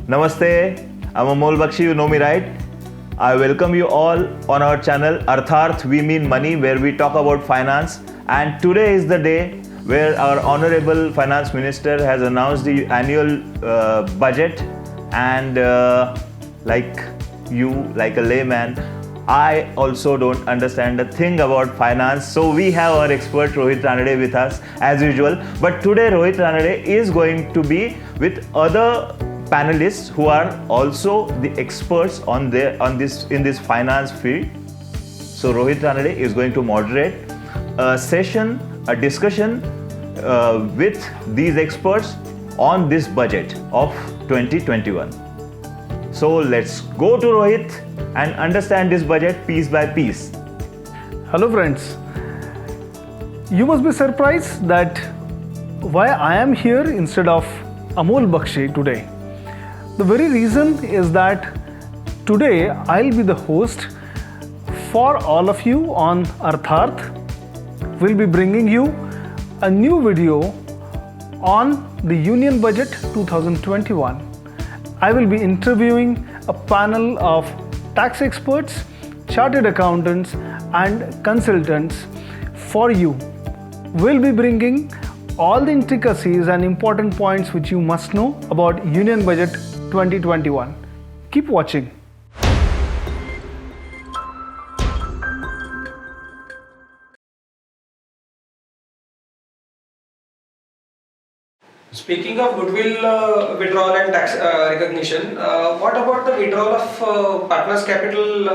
Namaste, I'm Amol Bakshi, you know me right? I welcome you all on our channel Artharth We Mean Money, where we talk about finance. And today is the day where our Honorable Finance Minister has announced the annual budget. And like you, like a layman, I also don't understand a thing about finance. So we have our expert Rohit Ranade with us as usual. But today Rohit Ranade is going to be with other panelists who are also the experts in this finance field. So Rohit Ranade is going to moderate a session, a discussion with these experts on this budget of 2021. So let's go to Rohit and understand this budget piece by piece. Hello friends, you must be surprised that why I am here instead of Amol Bakshi today. The very reason is that today I'll be the host for all of you on Artharth. We'll be bringing you a new video on the Union Budget 2021. I will be interviewing a panel of tax experts, chartered accountants and consultants for you. We'll be bringing all the intricacies and important points which you must know about Union Budget 2021. Keep watching. Speaking of goodwill withdrawal and tax recognition, what about the withdrawal of partners' capital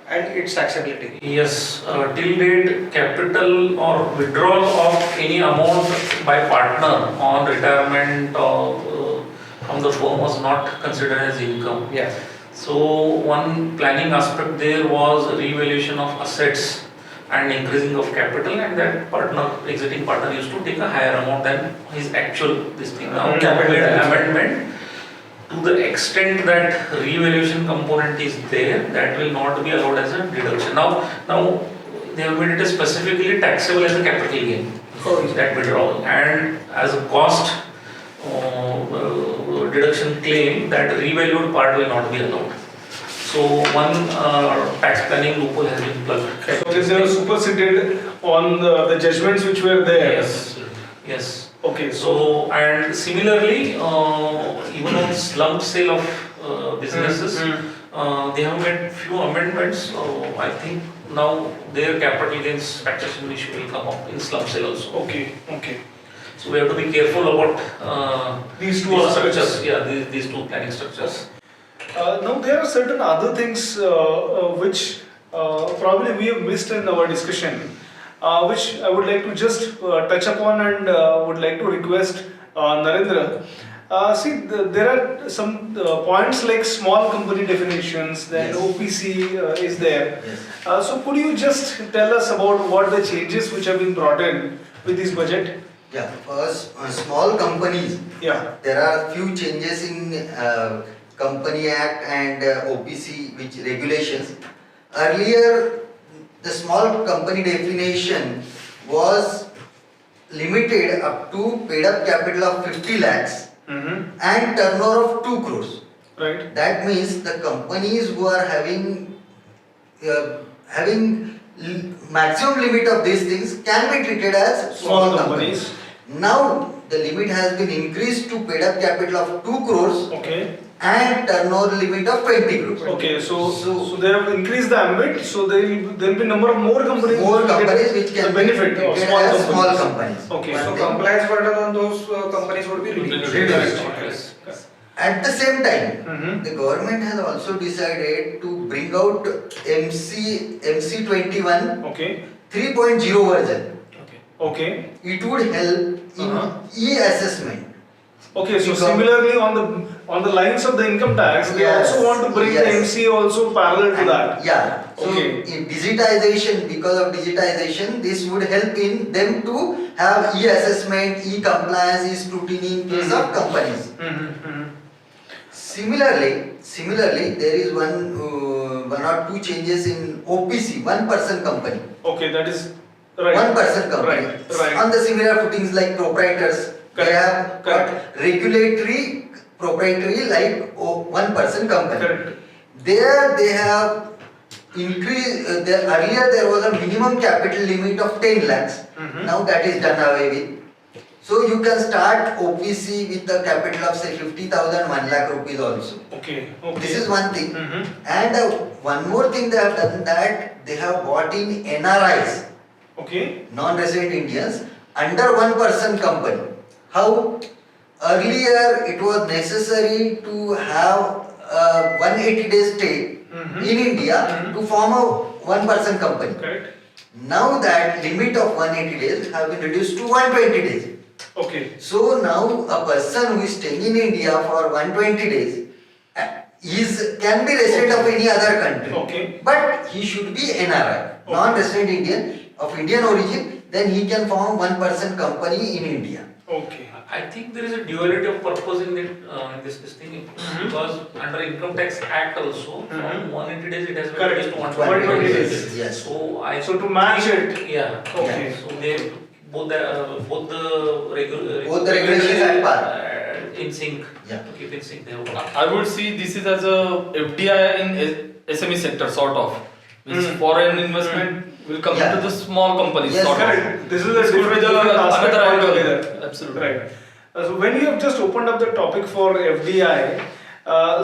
and its taxability? Yes, till date, capital or withdrawal of any amount by partner on retirement from the firm was not considered as income. Yeah. So one planning aspect there was revaluation of assets and increasing of capital, and that exiting partner used to take a higher amount than his actual this thing. Now amendment to the extent that revaluation component is there, that will not be allowed as a deduction. Now they have made it specifically taxable as a capital gain. That withdrawal, and as a cost deduction claim, that revalued part will not be allowed. So one tax planning loophole has been plugged. So they were superseded on the judgments which were there. Yes. Okay. So and similarly, even on slump sale of businesses, they have made few amendments. So I think now their capital gains taxation issue will come up in slump sale also. Okay. So we have to be careful about These two structures. Yeah, these two planning structures. Now there are certain other things which probably we have missed in our discussion, which I would like to just touch upon, and would like to request Narendra. There are some points like small company definitions, then OPC is there. Yes. So could you just tell us about what the changes which have been brought in with this budget? Yeah, first, small companies. Yeah. There are few changes in Company Act and OPC which regulations. Earlier, the small company definition was limited up to paid up capital of 50 lakhs and turnover of 2 crores. Right. That means the companies who are having maximum limit of these things can be treated as small companies. Now the limit has been increased to paid up capital of 2 crores. Okay. And turnover limit of 20 crores. Okay, so they have increased the ambit, so there will be number of more companies. Which can benefit be treated as small companies. Okay, So compliance burden on those companies would be reduced. Yes. At the same time, the government has also decided to bring out MC21 Okay. 3.0 version. Okay. It would help in e-assessment. Okay, so similarly on the lines of the income tax, they also want to bring the MC also parallel to that. Yeah. So Okay. in digitization, because of digitization, this would help in them to have e-assessment, e-compliance, e-scrutiny in case of companies. Similarly, there is one or two changes in OPC, one person company. Okay, that is right. One person company. Right. On the similar footings like proprietors, they have got regulatory proprietary like one person company. Correct. There they have increased, earlier there was a minimum capital limit of 10 lakhs. Now that is done away with. So you can start OPC with a capital of say 50,000, 1 lakh rupees also. Okay. This is one thing. Mhm. And one more thing they have done, that they have bought in NRIs, Okay. non-resident Indians, under one person company. How? Earlier it was necessary to have 180 days stay in India to form a one person company. Correct. Now that limit of 180 days have been reduced to 120 days. Okay. So now a person who is staying in India for 120 days can be resident of any other country. Okay. But he should be NRI, non-resident Indian of Indian origin. Then he can form one person company in India. Okay. I think there is a duality of purpose in this thing because under Income Tax Act also from 180 days it has been Correct. reduced to 120 120 days. days. Yes. So to match think- it. Yeah. Okay. So they both the Both the regulations at par. in sync. Yeah. To keep in sync. They have I would see this is as a FDI in SME sector sort of. Means foreign investment will come Yeah. into the small companies Yes, sort of. Correct. This is a This could be different, the different aspect another angle. altogether. Absolutely. Right. So when you have just opened up the topic for FDI,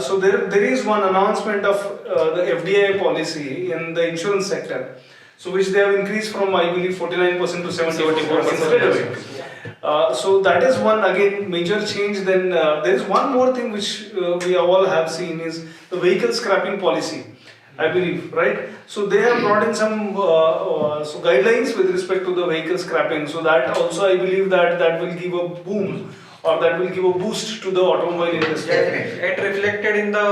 so there is one announcement of the FDI policy in the insurance sector, so which they have increased from I believe 49% to 74% straight away. So that is one again major change. Then there is one more thing which we all have seen is the vehicle scrapping policy. I believe, right? So they have brought in some so guidelines with respect to the vehicle scrapping. So that also I believe that will give a boom or that will give a boost to the automobile industry. Definitely. It reflected in the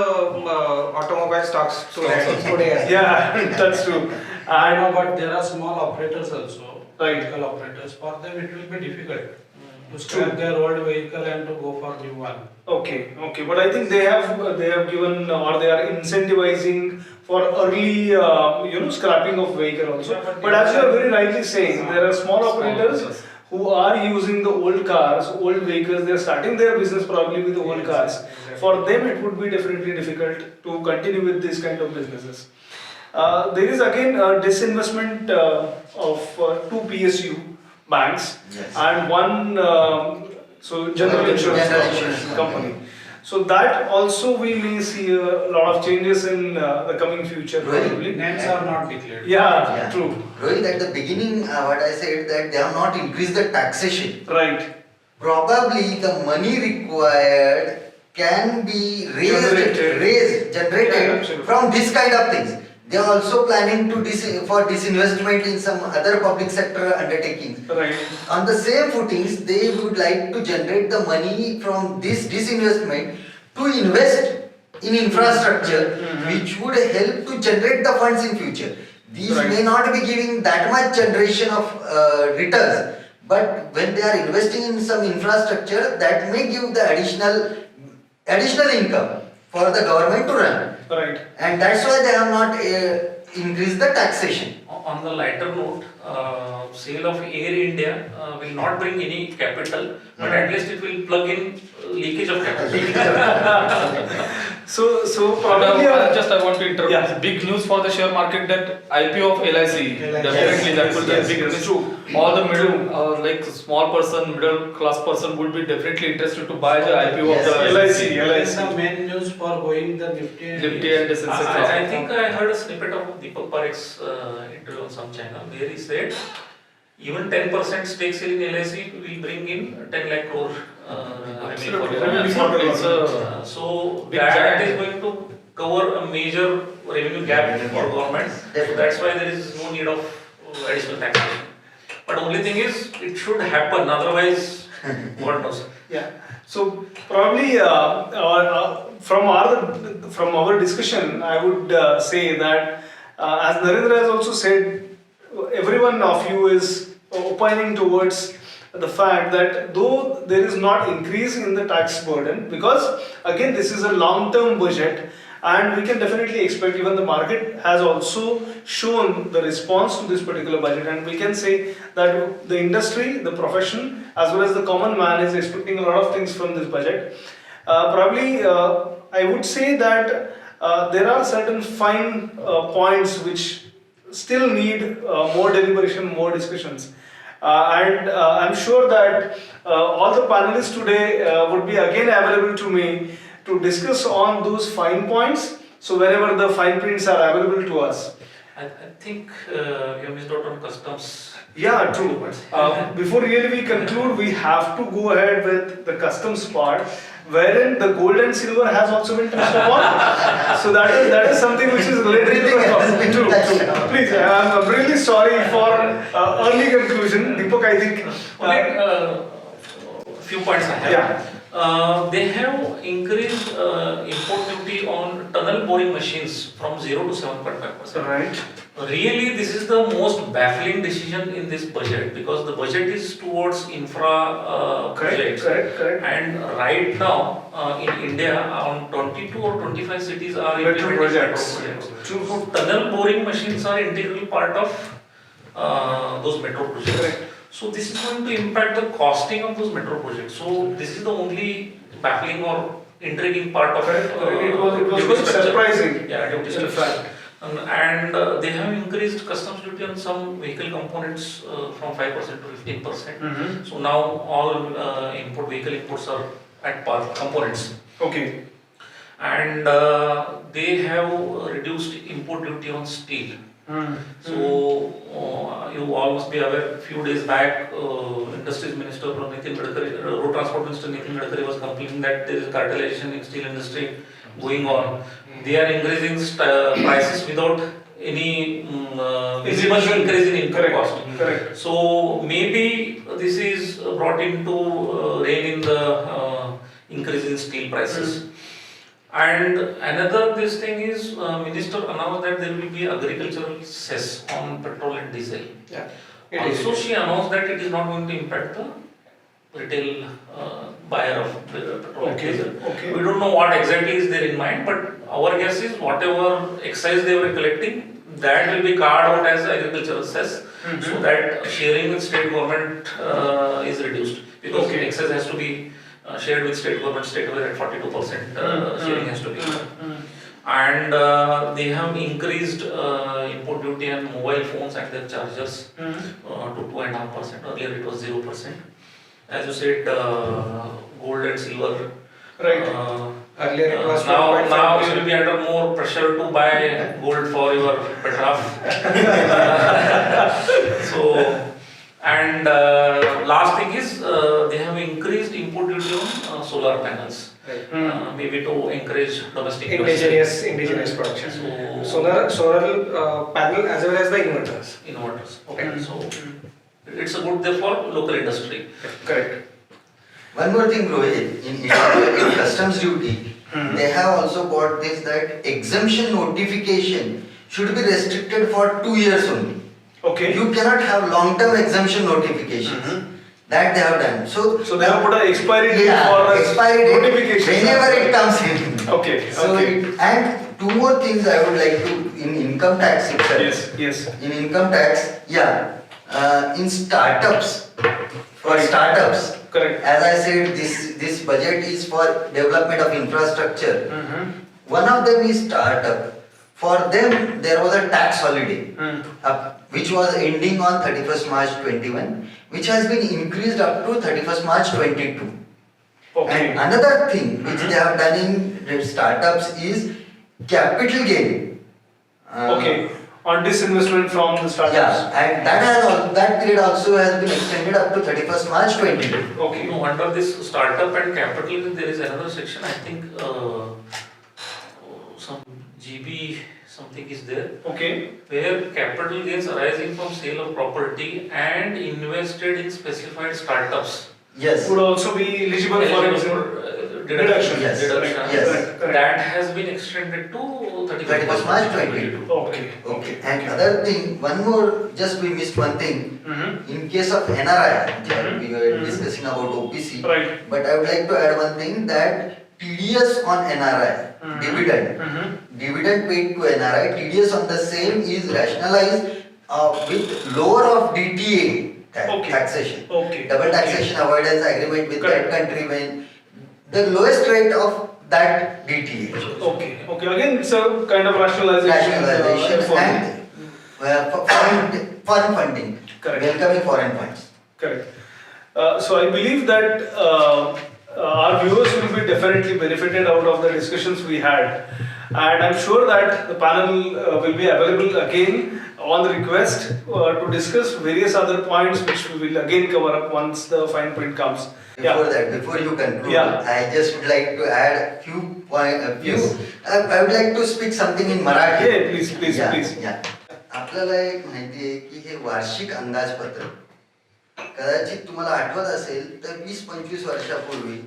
automobile stocks today. Yeah, that's true. And But there are small operators also, Right. vehicle operators. For them, it will be difficult to scrap their old vehicle and to go for new one. okay, but I think they have given or they are incentivizing for early scrapping of vehicle also. Yeah, but But as you are very rightly saying, there are small operators who are using the old cars, old vehicles. They are starting their business probably with the old cars. Exactly. For them, it would be definitely difficult to continue with this kind of businesses. There is again a disinvestment of two PSU banks Yes. and one general insurance General insurance company. So that also we may see a lot of changes in the coming future Really? probably. Names are not declared. Yeah, true. Rohit, at the beginning, what I said that they have not increased the taxation. Right. Probably the money required can be Generated. generated Yeah, absolutely. from this kind of things. They are also planning to for disinvestment in some other public sector undertakings. Right. On the same footings, they would like to generate the money from this disinvestment to invest in infrastructure, which would help to generate the funds in future. These Right. may not be giving that much generation of returns, but when they are investing in some infrastructure, that may give the additional income for the government to run. Right. And that's why they have not increased the taxation. On the lighter note, sale of Air India will not bring any capital, but at least it will plug in leakage of capital. So probably I want to interrupt. Yeah. Big news for the share market that IPO of LIC. Definitely that will be a big news. True. All the middle, like small person, middle class person would be definitely interested to buy the IPO Yes, of the LIC. It's the main news for going the Nifty and Nifty and the Sensex. I think I heard a snippet of Deepak Parekh's interview on some channel where he said even 10% stake sale in LIC will bring in 10 lakh crore revenue for the Absolutely. government. It's a So big that giant. is going to cover a major revenue gap for government. So that's why there is no need of additional taxation. But only thing is it should happen, otherwise God knows. Yeah. So probably from our discussion, I would say that as Narendra has also said, every one of you is opining towards the fact that though there is not increase in the tax burden, because again this is a long-term budget, and we can definitely expect, even the market has also shown the response to this particular budget, and we can say that the industry, the profession, as well as the common man is expecting a lot of things from this budget. Probably, I would say that there are certain fine points which still need more deliberation, more discussions. And I'm sure that all the panelists today would be again available to me to discuss on those fine points. So wherever the fine prints are available to us. I think you missed out on customs. Yeah, true. Before really we conclude, we have to go ahead with the customs part, wherein the gold and silver has also been touched upon. So that is something which is related to the topic. True, true. Please, I'm really sorry for early conclusion. Deepak, I think. Only few points I have. Yeah. They have increased import duty on tunnel boring machines from 0 to 7.5%. Right. Really, this is the most baffling decision in this budget because the budget is towards infra projects. Correct. And right now in India, around 22 or 25 cities are Metro implementing projects. metro projects. True. So tunnel boring machines are integral part of those metro projects. Correct. So this is going to impact the costing of those metro projects. So this is the only baffling or intriguing part of Correct. It was duty quite structure. surprising. Yeah, duty In structure. fact. And they have increased customs duty on some vehicle components from 5% to 15%. Mm-hmm. So now all vehicle imports are at par components. Okay. And they have reduced import duty on steel. So you all must be aware, few days back, Industries Minister Nitin Gadkari, Road Transport Minister Nitin Gadkari was complaining that there is cartelization in steel industry going on. They are increasing prices without any visible increase in input cost. Correct. So maybe this is brought into rein in the increase in steel prices. And another this thing is minister announced that there will be agricultural cess on petrol and diesel. Yeah. Also she announced that it is not going to impact the retail buyer of petrol and diesel. Okay. We don't know what exactly is there in mind, but our guess is whatever excise they were collecting, that will be carved out as agricultural cess, so that sharing with state government is reduced, because excess has to be shared with state government straightaway at 42% sharing has to be. And they have increased import duty on mobile phones and their chargers to 2.5%. Earlier it was 0%. As you said, gold and silver. Right. Earlier it was now you will be under more pressure to buy gold for your behalf. So, and last thing is they have increased import duty on solar panels. Right. Maybe to encourage domestic Indigenous production. Solar panel as well as the inverters. Okay, so it's a good day for local industry. Correct. One more thing, Rohit, in customs duty, they have also got this that exemption notification should be restricted for 2 years only. Okay. You cannot have long-term exemption notifications. That they have done. So they have put an expiry date for expiry date notification. whenever it comes in. Okay. So okay. 2 more things I would like to in income tax itself. Yes. In income tax, in startups, for startups. Correct. As I said, this budget is for development of infrastructure. One of them is startup. For them, there was a tax holiday, which was ending on 31st March 21, which has been increased up to 31st March 22. Okay. And another thing which they have done in the startups is capital gain. Okay. On disinvestment from the startups. Yeah, and that period also has been extended up to 31st March 22. Okay. No, under this startup and capital, there is another section. I think some GB something is there. Okay. Where capital gains arising from sale of property and invested in specified startups Yes. Would also be eligible for deduction. Yes. Deduction. Yes. That has been extended to 31st March 22. Okay. And other thing, one more, just we missed one thing. In case of NRI, we were discussing about OPC. Right. But I would like to add one thing that TDS on NRI, dividend paid to NRI, TDS on the same is rationalized with lower of DTA taxation. Okay. Double taxation avoidance agreement with that country when the lowest rate of that DTA. Okay. Again, it's a kind of rationalization. Rationalization effort. and foreign funding. Correct. Welcoming foreign funds. Correct. So I believe that our viewers will be definitely benefited out of the discussions we had, and I'm sure that the panel will be available again on request to discuss various other points which we will again cover up once the fine print comes. Before you conclude, Yeah. I just would like to add a few points. I would like to speak something in Marathi. Yeah, please. आपल्याला एक माहिती आहे की हे वार्षिक अंदाजपत्र कदाचित तुम्हाला आठवत असेल तर 20-25 वर्षापूर्वी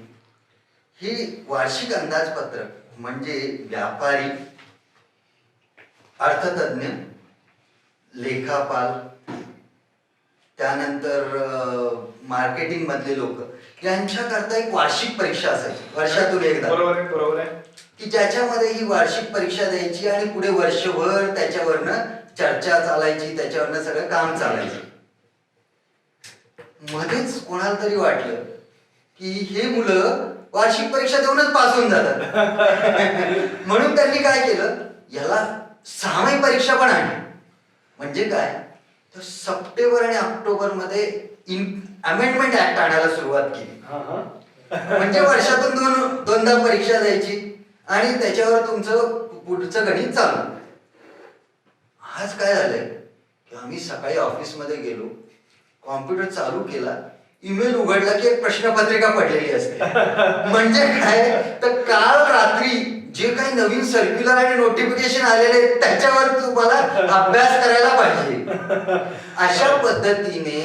ही वार्षिक अंदाजपत्र म्हणजे व्यापारी, अर्थतज्ञ, लेखापाल, त्यानंतर मार्केटिंग मधले लोक यांच्याकरता एक वार्षिक परीक्षा असायची वर्षातून एकदा. बरोबर आहे. की ज्याच्यामध्ये ही वार्षिक परीक्षा द्यायची आणि पुढे वर्षभर त्याच्यावरनं चर्चा चालायची, त्याच्यावरनं सगळं काम चालायचं. मध्येच कोणाला तरी वाटलं की हे मुलं वार्षिक परीक्षा देऊनच पास होऊन जातात म्हणून त्यांनी काय केलं, याला 6 महिने परीक्षा पण आणली. म्हणजे काय तर सप्टेंबर आणि ऑक्टोबर मध्ये अमेंडमेंट ऍक्ट आणायला सुरुवात केली. म्हणजे वर्षातून दोनदा परीक्षा द्यायची आणि त्याच्यावर तुमचं पुढचं गणित चालू. आज काय झालंय की आम्ही सकाळी ऑफिसमध्ये गेलो, कॉम्प्युटर चालू केला, ईमेल उघडला की एक प्रश्नपत्रिका पडलेली असते. म्हणजे काय तर काल रात्री जे काही नवीन सर्क्युलर आणि नोटिफिकेशन आलेले त्याच्यावर तुम्हाला अभ्यास करायला पाहिजे. अशा पद्धतीने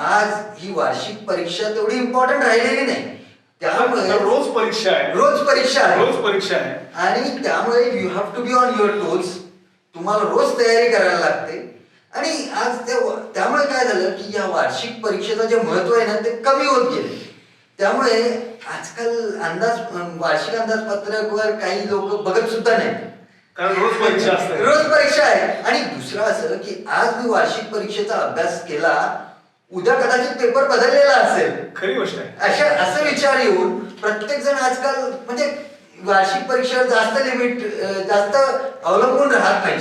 आज ही वार्षिक परीक्षा तेवढी इम्पॉर्टंट राहिलेली नाही. त्यामुळे रोज परीक्षा आहे आणि त्यामुळे you have to be on your toes. तुम्हाला रोज तयारी करायला लागते. आणि आज त्यामुळे काय झालं की या वार्षिक परीक्षेचं जे महत्व आहे ना ते कमी होत गेले. त्यामुळे आजकाल वार्षिक अंदाजपत्रकावर काही लोक बघत सुद्धा नाही, कारण रोज परीक्षा आहे. आणि दुसरं असं की आज मी वार्षिक परीक्षेचा अभ्यास केला, उद्या कदाचित पेपर बदललेला असेल. खरी गोष्ट आहे. असं विचार येऊन प्रत्येक जण आजकाल म्हणजे वार्षिक परीक्षेवर जास्त अवलंबून राहत नाही,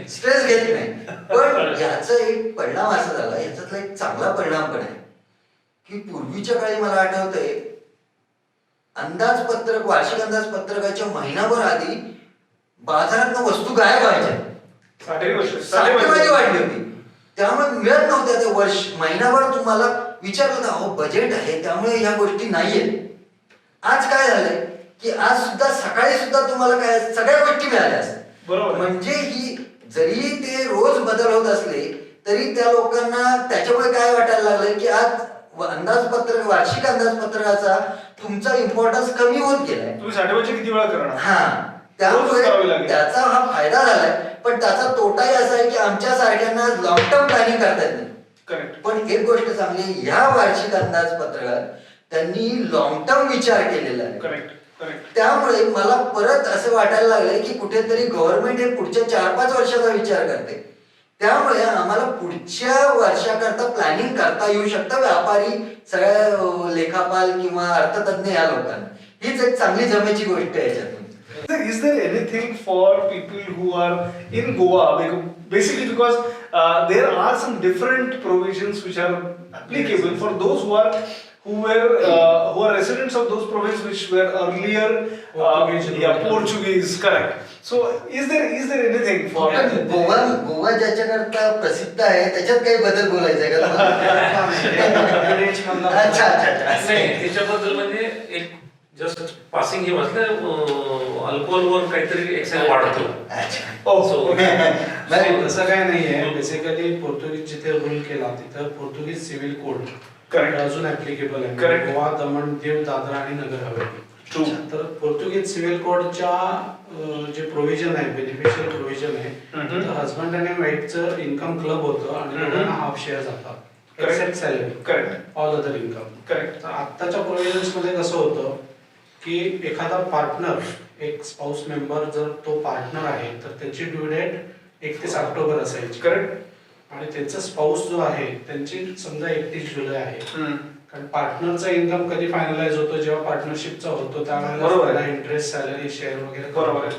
स्ट्रेस घेत नाही. पण याचा एक परिणाम असा झाला, याच्यातला एक चांगला परिणाम पण आहे की पूर्वीच्या काळी मला आठवतंय वार्षिक अंदाजपत्रकाच्या महिनाभर आधी बाजारात वस्तू गायब व्हायच्या, साठेबाजी वाढली होती. त्यामुळे मिळत नव्हत्या ते महिनाभर तुम्हाला विचारलं ना बजेट आहे त्यामुळे ह्या गोष्टी नाहीयेत. आज काय झालंय की आज सुद्धा सकाळी सुद्धा तुम्हाला काय सगळ्या गोष्टी मिळाल्या असतात. बरोबर. म्हणजे ही जरी ते रोज बदल होत असले तरी त्या लोकांना त्याच्यामुळे काय वाटायला लागलं की आज वार्षिक अंदाजपत्रकाचा तुमचा इम्पॉर्टन्स कमी होत गेलाय. तुम्ही साठेबाजी किती वेळा करणार. त्यामुळे त्याचा हा फायदा झालाय. पण त्याचा तोटाही असा आहे की आमच्या सारख्यांना लॉंग टर्म प्लॅनिंग करता येत नाही. करेक्ट. पण एक गोष्ट चांगली आहे, ह्या वार्षिक अंदाजपत्रकात त्यांनी लॉंग टर्म विचार केलेला आहे. करेक्ट. त्यामुळे मला परत असं वाटायला लागलंय की कुठेतरी गव्हर्नमेंट हे पुढच्या 4-5 वर्षाचा विचार करते. त्यामुळे आम्हाला पुढच्या वर्षाकरता प्लॅनिंग करता येऊ शकतं व्यापारी, सगळ्या लेखापाल किंवा अर्थतज्ञ या लोकांना. हीच एक चांगली जमेची गोष्ट आहे याच्यातून. Is there anything for people who are in Goa? Basically, because there are some different provisions which are applicable for those who are residents of those provinces which were earlier Portuguese. Correct. So, is there anything for? Goa ज्याच्याकरता प्रसिद्ध आहे त्याच्यात काही बदल बोलायचा आहे का? अच्छा. नाही, त्याच्याबद्दल म्हणजे एक जस्ट पासिंग हे वाचलं, अल्कोहोलवर काहीतरी एक्साईज वाढतो. तसं काय नाहीये. बेसिकली पोर्तुगीज जिथे रूल केला तिथं पोर्तुगीज सिव्हिल कोड अजून ऍप्लिकेबल आहे. Correct. गोवा, दमण, दीव, दादरा आणि नगर हवेली. तर पोर्तुगीज सिव्हिल कोडच्या जे प्रोव्हिजन आहे, बेनिफिशियल प्रोव्हिजन आहे, तर हजबंड आणि वाईफचं इन्कम क्लब होतं आणि दोघांना हाफ शेअर जातात except salary. Correct. All other income. Correct. तर आत्ताच्या प्रोव्हिजन्स मध्ये कसं होतं की एखादा पार्टनर, एक स्पाउस मेंबर जर तो पार्टनर आहे तर त्याची ड्यू डेट 31 ऑक्टोबर असायची. करेक्ट. आणि त्यांचा स्पाउस जो आहे त्यांची समजा 31 जुलै आहे कारण पार्टनरचा इन्कम कधी फायनलाइज होतो जेव्हा पार्टनरशिपचा होतो बरोबर आहे. त्यावेळेला इंटरेस्ट सॅलरी शेअर वगैरे बरोबर आहे.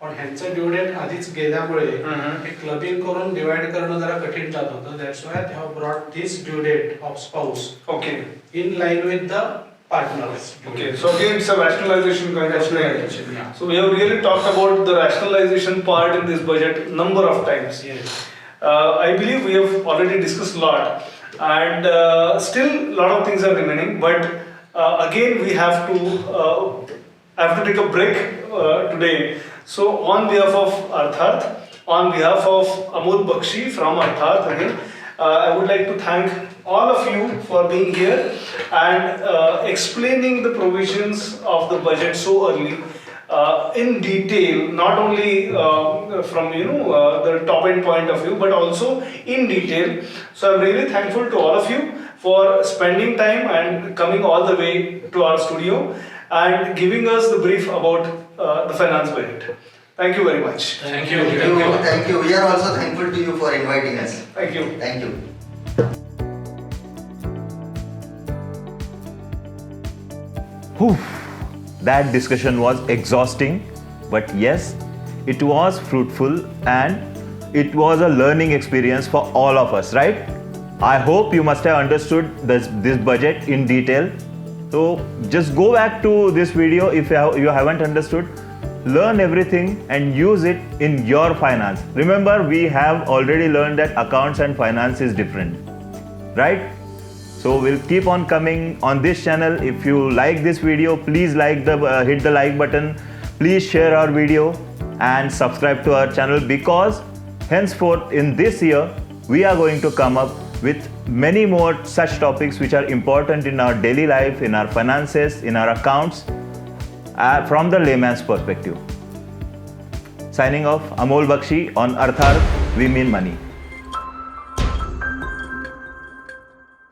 पण ह्यांचं ड्यू डेट आधीच गेल्यामुळे हे क्लबिंग करून डिवाइड करणं जरा कठीण जात होतं. That's why they have brought this due date of spouse Okay. In line with the partners. Okay. So again, it's a rationalization kind of thing. Rationalization, yeah. So we have really talked about the rationalization part in this budget number of times. Yes. I believe we have already discussed a lot, and still a lot of things are remaining. But again, we have to take a break today. So on behalf of Artharth, on behalf of Amol Bakshi from Artharth again, I would like to thank all of you for being here and explaining the provisions of the budget so early. In detail, not only from the top end point of view, but also in detail. So I'm really thankful to all of you for spending time and coming all the way to our studio and giving us the brief about the finance budget. Thank you very much. Thank you. Thank you. We are also thankful to you for inviting us. Thank you. Thank you. Whew. That discussion was exhausting, but yes, it was fruitful and it was a learning experience for all of us, right? I hope you must have understood this budget in detail. So just go back to this video if you haven't understood. Learn everything and use it in your finance. Remember, we have already learned that accounts and finance is different, right? So we'll keep on coming on this channel. If you like this video, please hit the like button. Please share our video and subscribe to our channel, because henceforth in this year we are going to come up with many more such topics which are important in our daily life, in our finances, in our accounts, from the layman's perspective. Signing off, Amol Bakshi on Artharth We Mean Money.